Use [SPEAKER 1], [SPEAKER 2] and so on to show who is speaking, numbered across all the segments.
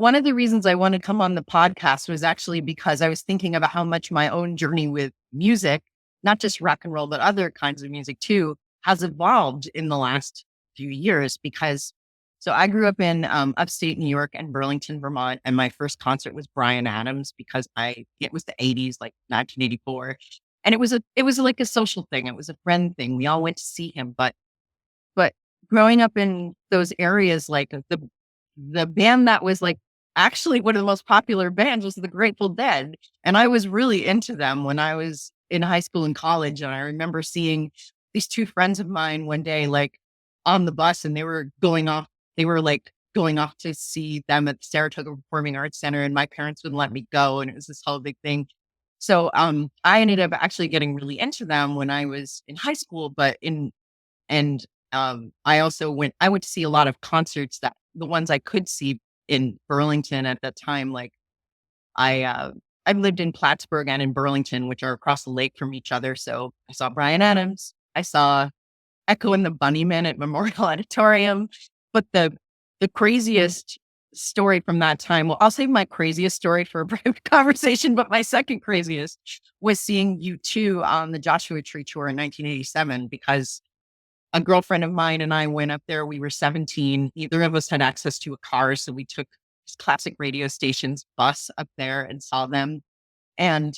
[SPEAKER 1] one of the reasons I wanted to come on the podcast was actually because I was thinking about how much my own journey with music, not just rock and roll, but other kinds of music too, has evolved in the last few years. Because so I grew up in upstate New York and Burlington, Vermont, and my first concert was Bryan Adams because it was the 80s, like 1984. And it was like a social thing. It was a friend thing. We all went to see him, but growing up in those areas, like the band that was like actually one of the most popular bands was the Grateful Dead. And I was really into them when I was in high school and college. And I remember seeing these two friends of mine one day, like on the bus, and they were like going off to see them at the Saratoga Performing Arts Center. And my parents wouldn't let me go. And it was this whole big thing. So I ended up actually getting really into them when I was in high school, and I went to see a lot of concerts, that the ones I could see in Burlington at that time. Like I lived in Plattsburgh and in Burlington, which are across the lake from each other. So I saw Bryan Adams. I saw Echo and the Bunnymen at Memorial Auditorium. But the craziest story from that time, well, I'll save my craziest story for a private conversation, but my second craziest was seeing U2 on the Joshua Tree tour in 1987, because a girlfriend of mine and I went up there. We were 17. Neither of us had access to a car. So we took this classic radio station's bus up there and saw them. And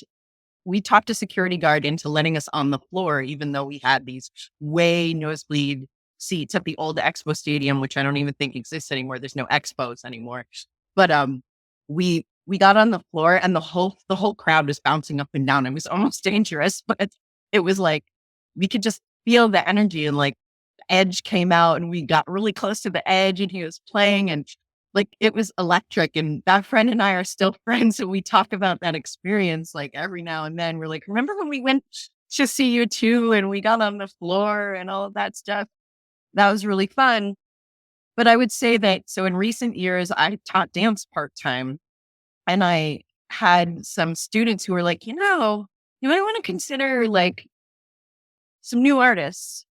[SPEAKER 1] we talked a security guard into letting us on the floor, even though we had these way nosebleed seats at the old Expo Stadium, which I don't even think exists anymore. There's no Expos anymore. But we got on the floor, and the whole crowd was bouncing up and down. It was almost dangerous, but it was like we could just feel the energy, and like Edge came out and we got really close to the edge and he was playing, and like it was electric. And that friend and I are still friends. And we talk about that experience like every now and then. We're like, remember when we went to see U2 and we got on the floor and all of that stuff? That was really fun. But I would say that, so in recent years, I taught dance part-time, and I had some students who were like, you might want to consider like some new artists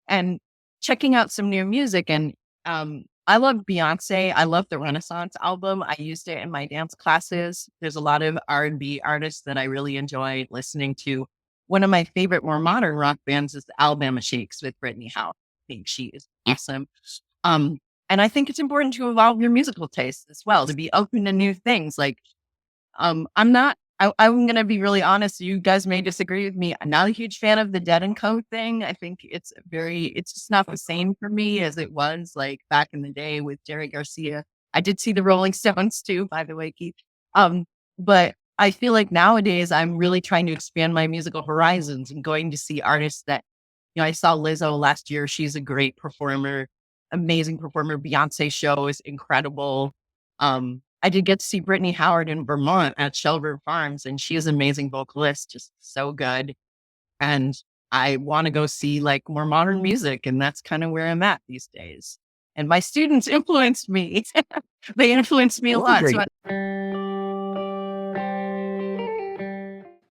[SPEAKER 1] and checking out some new music. And I love Beyonce. I love the Renaissance album. I used it in my dance classes. There's a lot of R&B artists that I really enjoy listening to. One of my favorite more modern rock bands is the Alabama Shakes with Brittany Howe. I think she is awesome. And I think it's important to evolve your musical taste as well, to be open to new things. Like, I'm going to be really honest. You guys may disagree with me. I'm not a huge fan of the Dead and Co thing. I think it's just not the same for me as it was like back in the day with Jerry Garcia. I did see the Rolling Stones too, by the way, Keith. But I feel like nowadays I'm really trying to expand my musical horizons and going to see artists that, I saw Lizzo last year. She's a great performer, amazing performer. Beyonce show is incredible. I did get to see Brittany Howard in Vermont at Shelburne Farms, and she is an amazing vocalist, just so good. And I want to go see like more modern music, and that's kind of where I'm at these days. And my students influenced me. They influenced me a lot. So